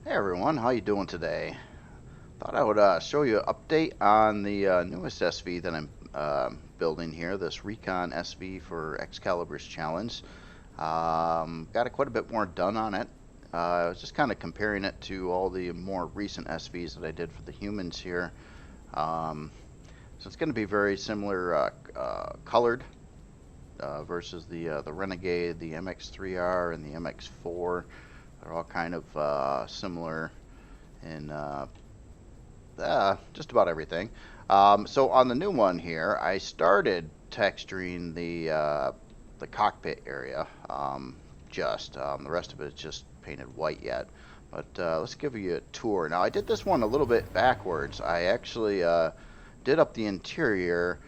Hey everyone, how you doing today? Thought I would show you an update on the newest SV that I'm building here, this Recon SV for Excalibur's Challenge. Got quite a bit more done on it. I was just kind of comparing it to all the more recent SVs that I did for the humans here. Um, so it's going to be very similar colored versus the Renegade, the MX3R, and the MX4. They're all kind of similar in just about everything. So on the new one here, I started texturing the cockpit area. The rest of it is just painted white yet. But let's give you a tour. Now I did this one a little bit backwards. I actually did up the interior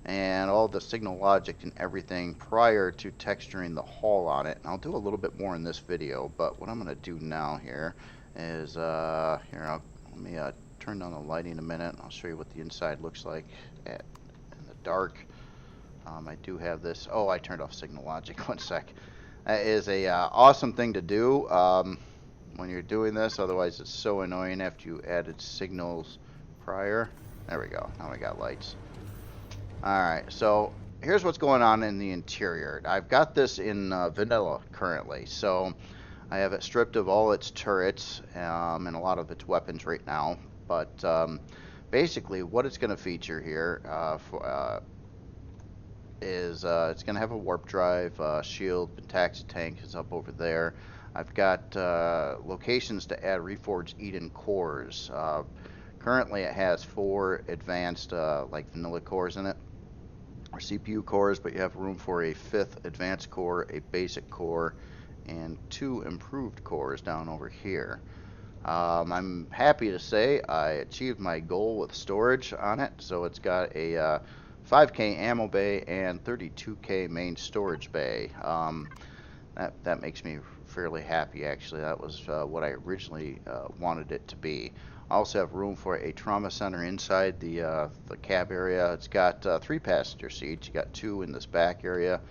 and all the signal logic and everything prior to texturing the hull on it. And I'll do a little bit more in this video, but what I'm going to do now here is, let me turn down the lighting a minute, and I'll show you what the inside looks like in the dark. I do have this, oh, I turned off signal logic, one sec. That is a awesome thing to do when you're doing this, otherwise it's so annoying after you added signals prior. There we go, now we got lights. Alright, so here's what's going on in the interior. I've got this in vanilla currently, so I have it stripped of all its turrets and a lot of its weapons right now. But basically what it's going to feature here is it's going to have a warp drive, shield, and taxi tank is up over there. I've got locations to add Reforged Eden cores. Currently it has 4 advanced like vanilla cores in it, or CPU cores, but you have room for a 5th advanced core, a basic core, and 2 improved cores down over here. I'm happy to say I achieved my goal with storage on it, so it's got a 5K ammo bay and 32K main storage bay. That makes me fairly happy, actually. That was what I originally wanted it to be. I also have room for a trauma center inside the cab area. It's got 3 passenger seats. You got 2 in this back area.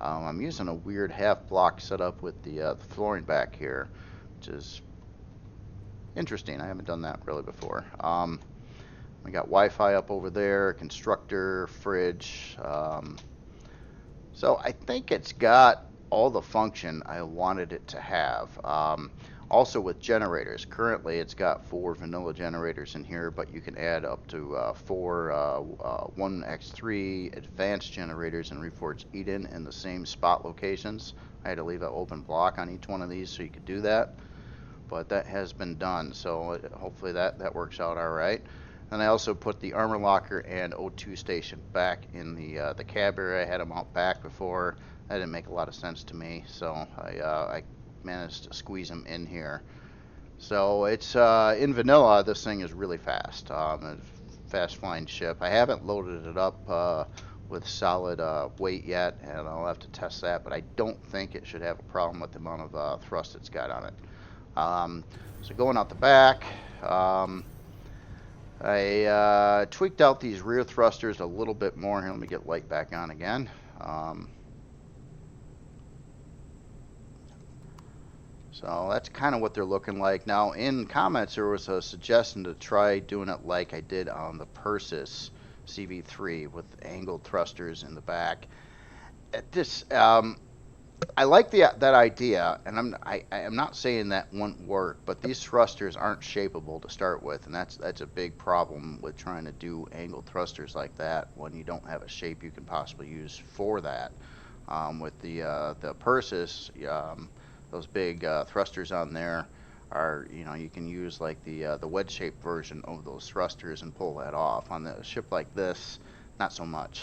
I'm using a weird half block setup with the flooring back here, which is interesting. I haven't done that really before. We got Wi-Fi up over there, constructor, fridge. So I think it's got all the function I wanted it to have. Also with generators, currently it's got 4 vanilla generators in here, but you can add up to 4 1x3 advanced generators and Reforged Eden in the same spot locations. I had to leave an open block on each one of these so you could do that, but that has been done, so hopefully that works out all right. And I also put the armor locker and O2 station back in the cab area. I had them out back before. That didn't make a lot of sense to me, so I managed to squeeze them in here. So it's in vanilla, this thing is really fast. A fast flying ship. I haven't loaded it up with solid weight yet, and I'll have to test that, but I don't think it should have a problem with the amount of thrust it's got on it. So going out the back, I tweaked out these rear thrusters a little bit more. Here, let me get light back on again. So that's kind of what they're looking like. Now in comments there was a suggestion to try doing it like I did on the Persis CV3 with angled thrusters in the back. I like that idea, and I'm not saying that won't work, but these thrusters aren't shapeable to start with, and that's a big problem with trying to do angled thrusters like that when you don't have a shape you can possibly use for that. With the Persis, those big thrusters on there are, you can use like the wedge shaped version of those thrusters and pull that off. On a ship like this, not so much.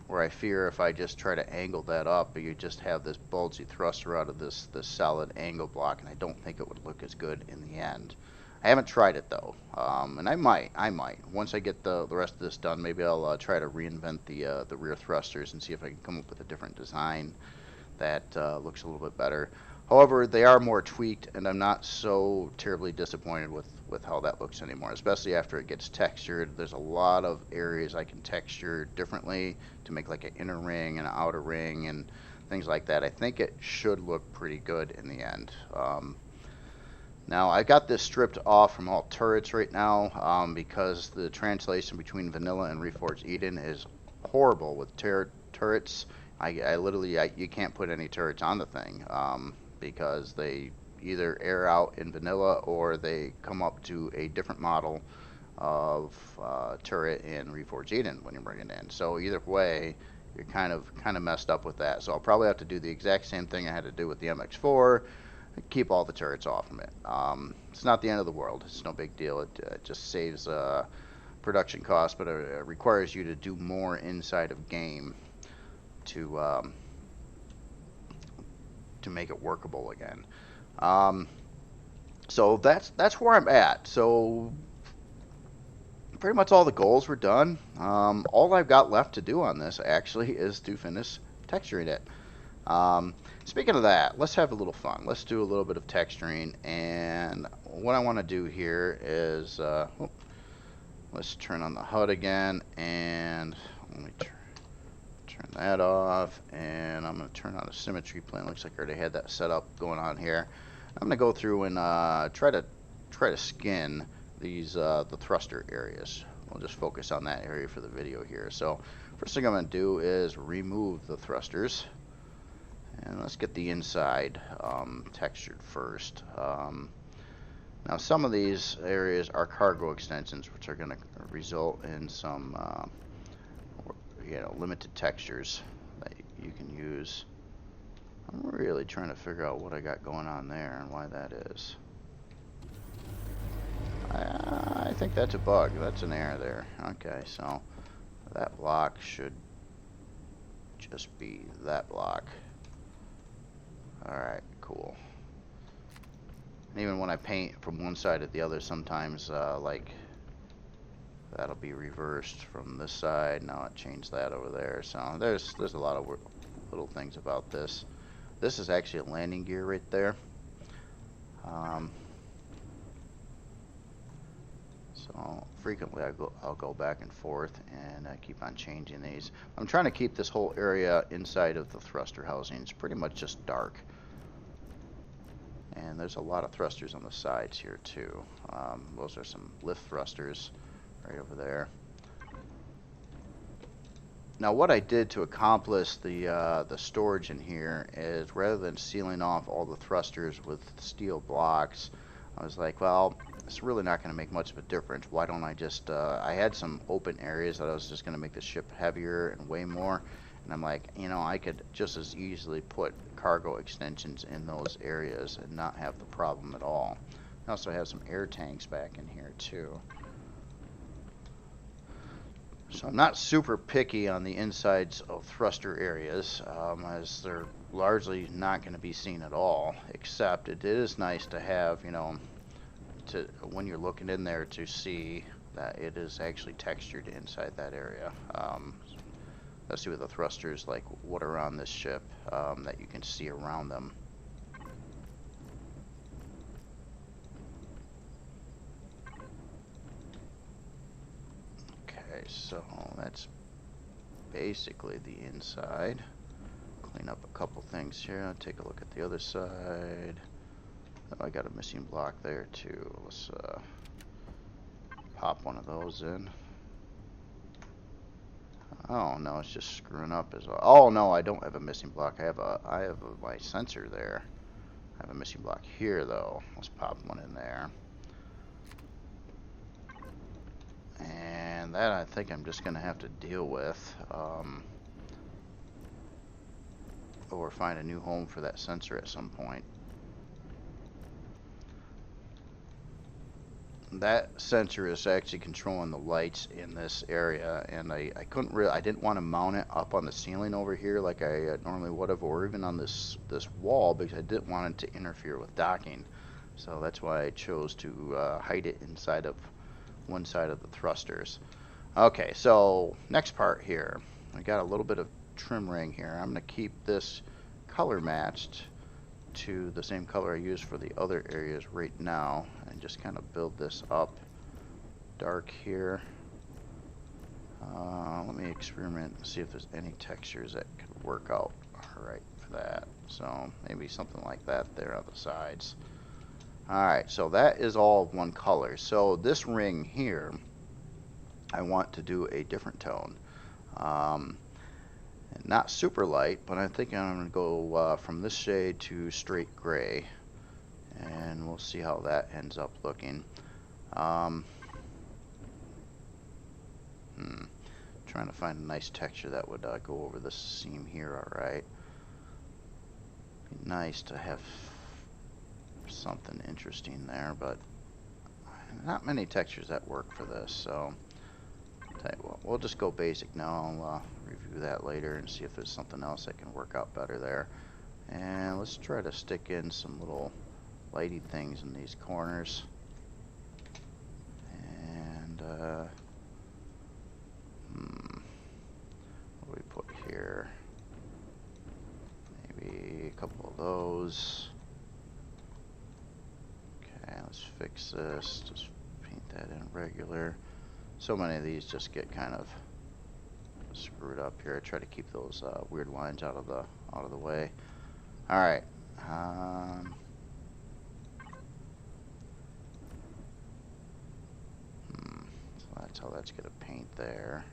Where I fear if I just try to angle that up, you just have this bulgy thruster out of this solid angle block, and I don't think it would look as good in the end. I haven't tried it though, and I might. Once I get the rest of this done, maybe I'll try to reinvent the rear thrusters and see if I can come up with a different design that looks a little bit better. However, they are more tweaked, and I'm not so terribly disappointed with how that looks anymore, especially after it gets textured. There's a lot of areas I can texture differently to make like an inner ring and an outer ring and things like that. I think it should look pretty good in the end. Now I got this stripped off from all turrets right now because the translation between vanilla and Reforged Eden is horrible with turrets. I literally you can't put any turrets on the thing because they either air out in vanilla or they come up to a different model of turret in Reforged Eden when you bring it in. So either way, you're kind of messed up with that. So I'll probably have to do the exact same thing I had to do with the MX4. Keep all the turrets off from it. It's not the end of the world. It's no big deal. It just saves production costs, but it requires you to do more inside of game to make it workable again. So that's where I'm at. So pretty much all the goals were done. All I've got left to do on this actually is to finish texturing it. Speaking of that, let's have a little fun. Let's do a little bit of texturing, and what I want to do here is let's turn on the HUD again, and let me turn that off, and I'm going to turn on the symmetry plane. Looks like I already had that set up going on here. I'm going to go through and try to skin these the thruster areas. We'll just focus on that area for the video here. So first thing I'm going to do is remove the thrusters. And let's get the inside textured first. Now some of these areas are cargo extensions, which are going to result in some limited textures that you can use. I'm really trying to figure out what I got going on there and why that is. I think that's a bug. That's an error there. Okay, so that block should just be that block. Alright, cool. And even when I paint from one side to the other, sometimes like that'll be reversed from this side. Now it changed that over there. So there's a lot of little things about this. This is actually a landing gear right there. So frequently I'll go back and forth and keep on changing these. I'm trying to keep this whole area inside of the thruster housings pretty much just dark. And there's a lot of thrusters on the sides here too. Those are some lift thrusters right over there. Now what I did to accomplish the storage in here is, rather than sealing off all the thrusters with steel blocks, I was like, well, it's really not going to make much of a difference. Why don't I just, I had some open areas that I was just going to make the ship heavier and weigh more. And I'm like, I could just as easily put cargo extensions in those areas and not have the problem at all. I also have some air tanks back in here too. So I'm not super picky on the insides of thruster areas, as they're largely not going to be seen at all, except it is nice to have, when you're looking in there, to see that it is actually textured inside that area. Let's see with the thrusters, like what are on this ship that you can see around them. Okay, so that's basically the inside. Clean up a couple things here. I'll take a look at the other side. Oh, I got a missing block there too. Let's pop one of those in. Oh no, it's just screwing up as well. Oh no, I don't have a missing block. I have my sensor there. I have a missing block here though. Let's pop one in there. And that I think I'm just gonna have to deal with, or find a new home for that sensor at some point. That sensor is actually controlling the lights in this area, and I didn't want to mount it up on the ceiling over here like I normally would have, or even on this wall, because I didn't want it to interfere with docking. So that's why I chose to hide it inside of one side of the thrusters. Okay, so next part here, I got a little bit of trim ring here. I'm going to keep this color matched to the same color I used for the other areas right now, and just kind of build this up dark here. Let me experiment and see if there's any textures that could work out alright for that. So maybe something like that there on the sides. Alright, so that is all of one color. So this ring here, I want to do a different tone. Not super light, but I think I'm going to go from this shade to straight gray. And we'll see how that ends up looking. Trying to find a nice texture that would go over this seam here, alright. Be nice to have something interesting there, but not many textures that work for this, so tell you what, we'll just go basic now. I'll review that later and see if there's something else that can work out better there. And let's try to stick in some little lighty things in these corners. And what do we put here? Maybe a couple of those. Okay, let's fix this. Just paint that in regular. So many of these just get kind of screwed up here. I try to keep those weird lines out of the way. All right. So that's how that's gonna paint there.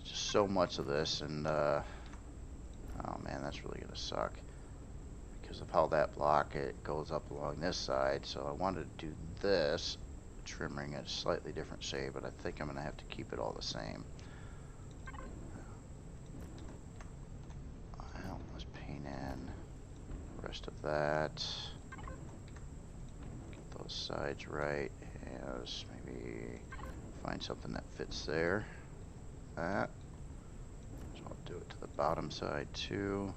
Just so much of this, and oh man, that's really gonna suck because of how that block it goes up along this side. So I wanted to do this, trimming a slightly different shade, but I think I'm gonna have to keep it all the same. Well, let's paint in the rest of that. Get those sides right, and let's maybe find something that fits there. That. So I'll do it to the bottom side too.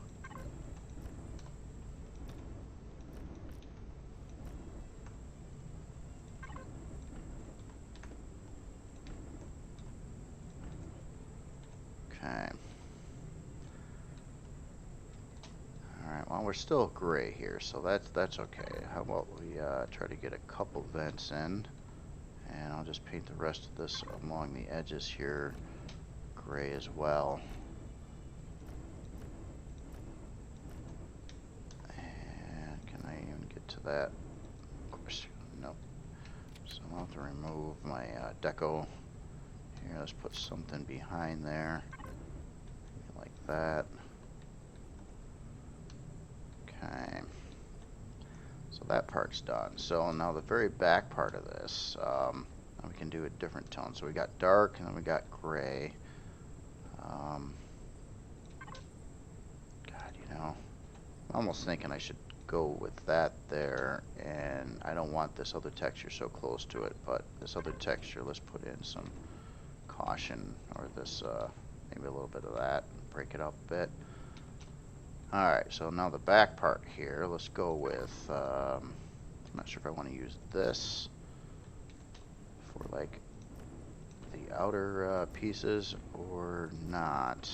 Okay. Alright, well, we're still gray here, so that's okay. How about we try to get a couple vents in, and I'll just paint the rest of this along the edges here gray as well. And can I even get to that? Of course, nope. So I'll have to remove my deco. Here, let's put something behind there. Like that. Okay. So that part's done. So now the very back part of this, we can do a different tone. So we got dark and then we got gray. God, you know, I'm almost thinking I should go with that there, and I don't want this other texture so close to it, but this other texture, let's put in some caution, or this maybe a little bit of that, break it up a bit. Alright, so now the back part here, let's go with I'm not sure if I want to use this for like the outer pieces or not.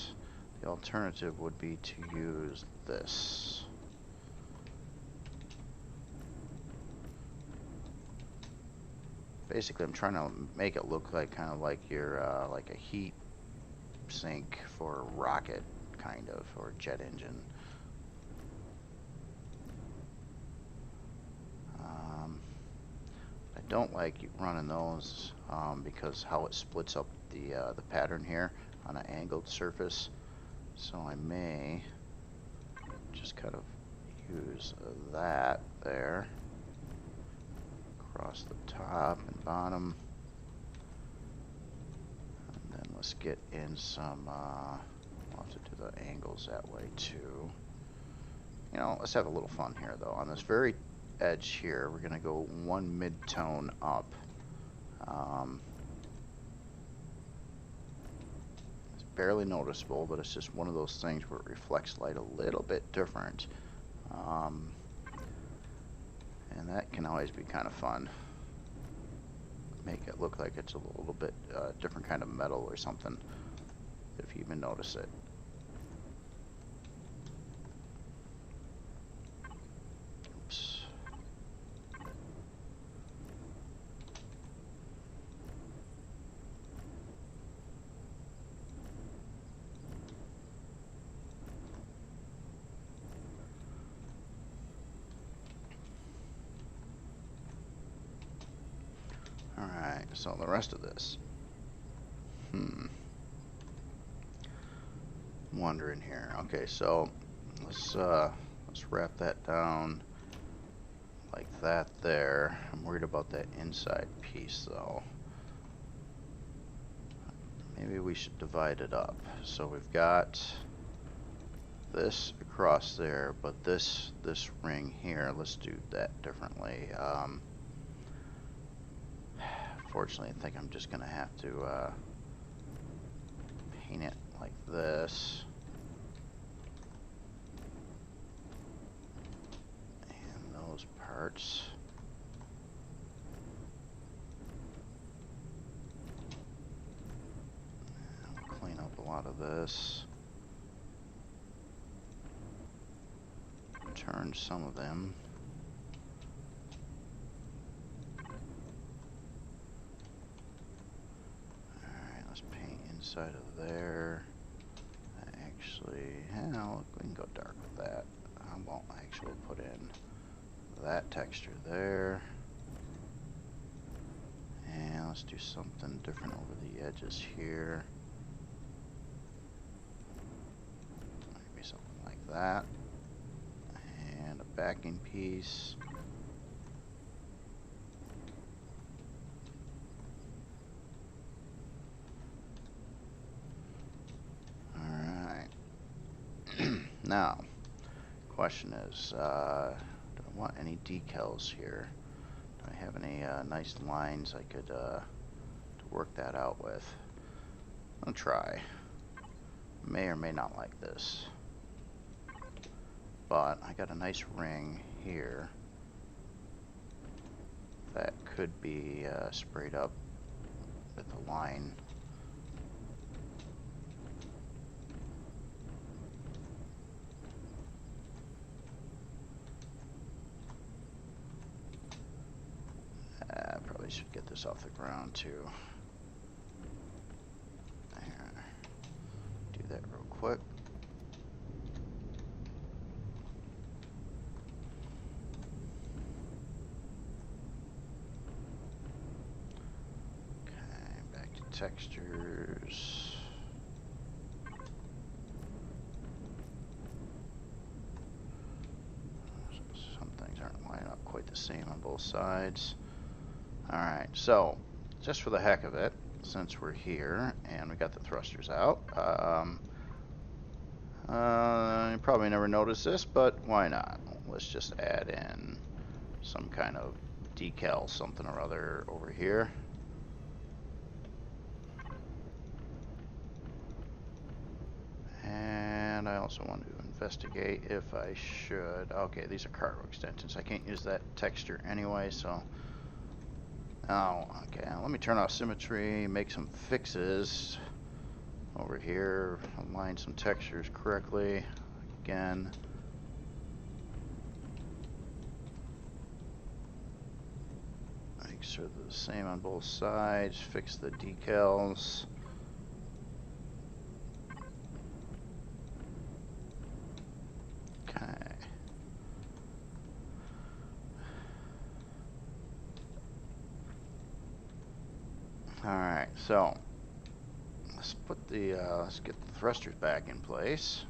The alternative would be to use this. Basically, I'm trying to make it look like kind of like your like a heat sink for a rocket, kind of, or jet engine. I don't like running those because how it splits up the pattern here on an angled surface. So I may just kind of use that there across the top and bottom, and then let's get in some I'll have to do the angles that way too. You know, let's have a little fun here though. On this very edge here, we're gonna go one mid-tone up. It's barely noticeable, but it's just one of those things where it reflects light a little bit different. And that can always be kind of fun. Make it look like it's a little bit different kind of metal or something, if you even notice it. Oops. Alright, so the rest of this. I'm wondering here. Okay, so let's wrap that down like that there. I'm worried about that inside piece though. Maybe we should divide it up. So we've got this across there, but this ring here, let's do that differently. Fortunately, I think I'm just gonna have to paint it like this. And those parts. And we'll clean up a lot of this. Turn some of them. Alright, let's paint inside of there. Actually, hell, we can go dark with that. I won't actually put in that texture there. And let's do something different over the edges here. Maybe something like that. And a backing piece. Alright. Now, question is, do I want any decals here? Do I have any nice lines I could to work that out with? I'll try. May or may not like this. But I got a nice ring here that could be sprayed up with a line. Probably should get this off the ground too. There. Do that real quick. Textures. Some things aren't lining up quite the same on both sides. Alright, so just for the heck of it, since we're here and we got the thrusters out, you probably never noticed this, but why not? Let's just add in some kind of decal, something or other over here. And I also want to investigate if I should. Okay, these are cargo extensions. I can't use that texture anyway, so. Oh, okay. Let me turn off symmetry, make some fixes over here, align some textures correctly. Again. Make sure they're the same on both sides. Fix the decals. Alright, so let's put the let's get the thrusters back in place.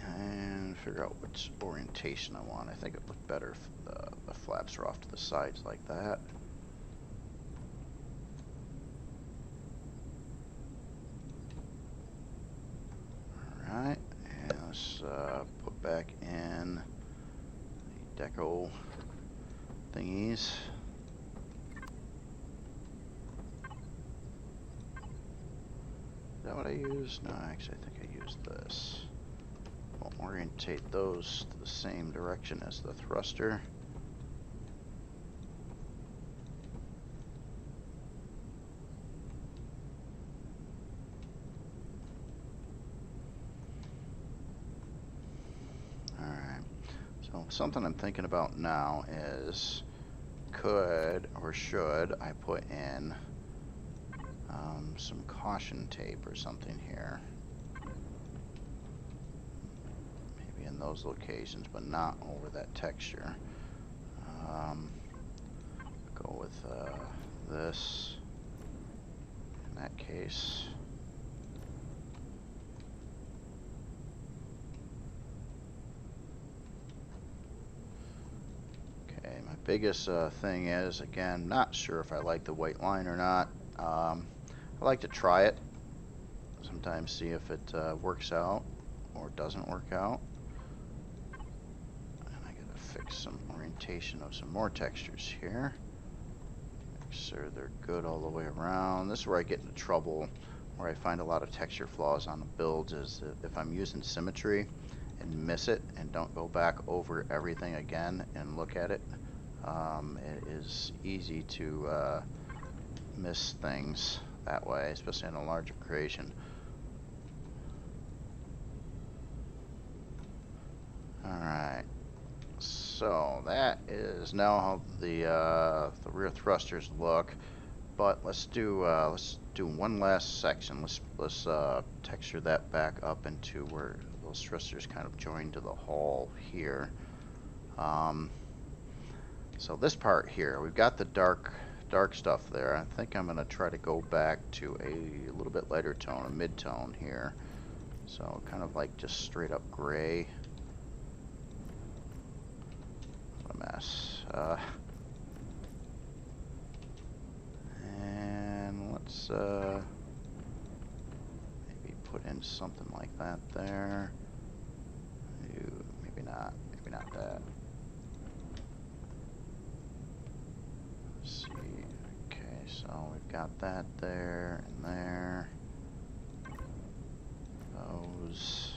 And figure out which orientation I want. I think it looked better if the flaps are off to the sides like that. Alright, and let's put back in the deco thingies. Is that what I used? No, actually I think I used this. We'll orientate those to the same direction as the thruster. Something I'm thinking about now is, could or should I put in some caution tape or something here? Maybe in those locations, but not over that texture. Go with this in that case. Okay, my biggest thing is, again, not sure if I like the white line or not. I like to try it, sometimes see if it works out or doesn't work out. And I gotta fix some orientation of some more textures here. Make sure they're good all the way around. This is where I get into trouble, where I find a lot of texture flaws on the builds, is that if I'm using symmetry and miss it and don't go back over everything again and look at it, it is easy to miss things that way, especially in a larger creation. Alright, so that is now how the rear thrusters look. But let's do one last section. Let's texture that back up into where those thrusters kind of join to the hull here. So this part here, we've got the dark stuff there. I think I'm gonna try to go back to a little bit lighter tone, a mid-tone here. So kind of like just straight up gray. What a mess. And let's maybe put in something like that there. Maybe not that. Let's see. Okay, so we've got that there and there. Those.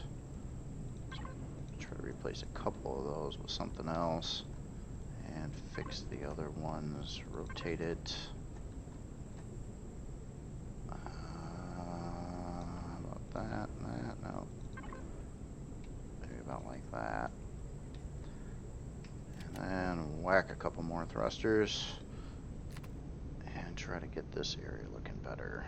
Try to replace a couple of those with something else and fix the other ones. Rotate it. That, no. Maybe about like that. And then whack a couple more thrusters and try to get this area looking better.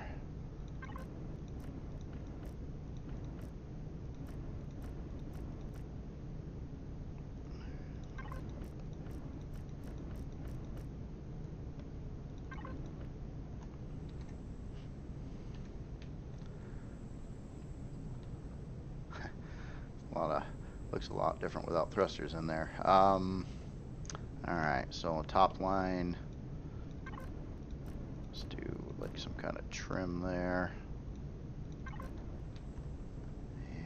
Looks a lot different without thrusters in there. Alright, so top line, let's do like some kind of trim there.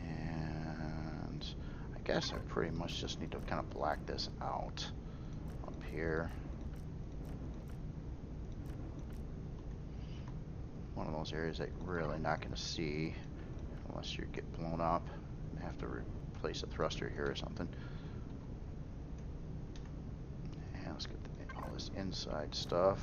And I guess I pretty much just need to kind of black this out up here. One of those areas that you're really not going to see unless you get blown up and have to replace a thruster here or something. And let's get all this inside stuff.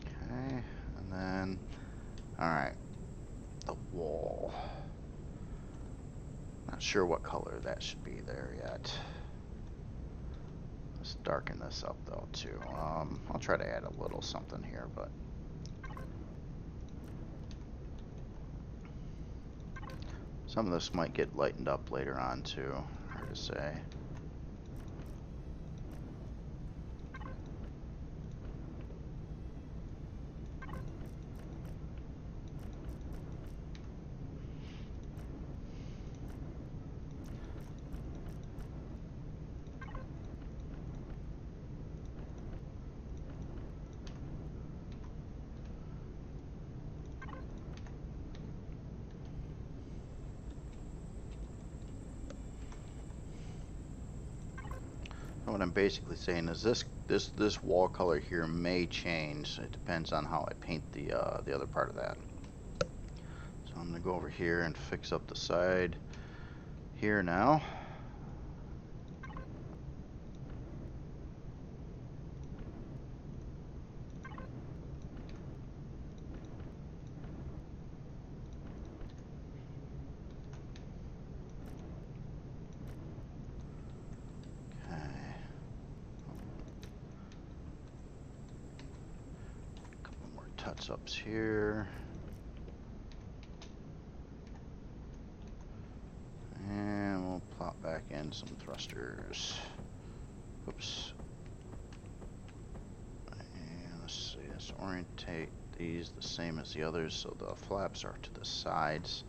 Okay, and then, alright, the wall. Not sure what color that should be there yet. Let's darken this up though too. I'll try to add a little something here, but some of this might get lightened up later on too. Hard to say. What I'm basically saying is this wall color here may change. It depends on how I paint the other part of that. So I'm gonna go over here and fix up the side here now. touch-ups here. And we'll plop back in some thrusters. Oops. And let's see, let's orientate these the same as the others so the flaps are to the sides.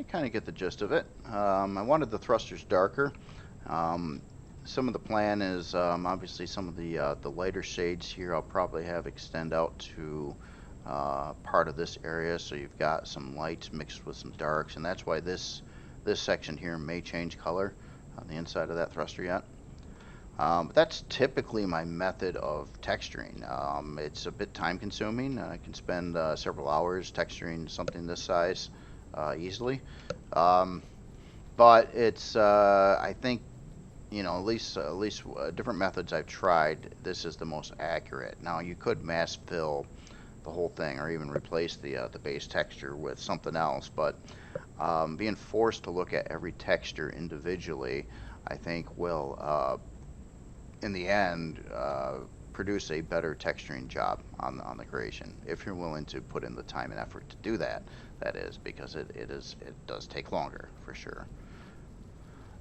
Kind of get the gist of it. I wanted the thrusters darker. Some of the plan is obviously some of the lighter shades here I'll probably have extend out to part of this area, so you've got some lights mixed with some darks, and that's why this section here may change color on the inside of that thruster yet. But that's typically my method of texturing. It's a bit time consuming. I can spend several hours texturing something this size easily. But it's I think, you know, at least different methods I've tried, this is the most accurate. Now you could mass fill the whole thing or even replace the base texture with something else, but being forced to look at every texture individually, I think will in the end produce a better texturing job on the creation, if you're willing to put in the time and effort to do that. That is, because it does take longer for sure.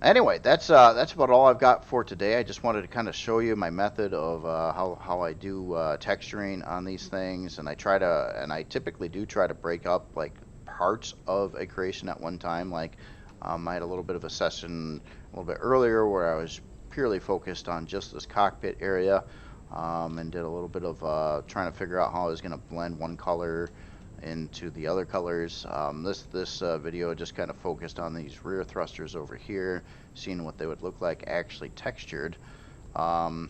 Anyway, that's about all I've got for today. I just wanted to kind of show you my method of how I do texturing on these things, and I typically do try to break up like parts of a creation at one time. Like I had a little bit of a session a little bit earlier where I was purely focused on just this cockpit area, and did a little bit of trying to figure out how I was going to blend one color into the other colors. This video just kind of focused on these rear thrusters over here, seeing what they would look like actually textured, and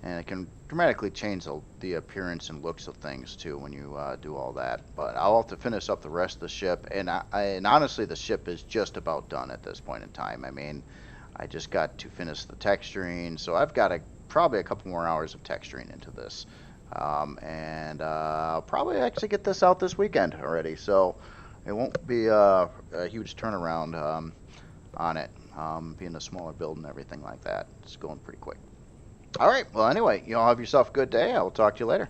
it can dramatically change the appearance and looks of things too when you do all that. But I'll have to finish up the rest of the ship, and honestly the ship is just about done at this point in time. I mean, I just got to finish the texturing, so I've got probably a couple more hours of texturing into this. And I'll probably actually get this out this weekend already, so it won't be a huge turnaround on it, being a smaller build and everything like that. It's going pretty quick. All right, well, anyway, you all have yourself a good day. I will talk to you later.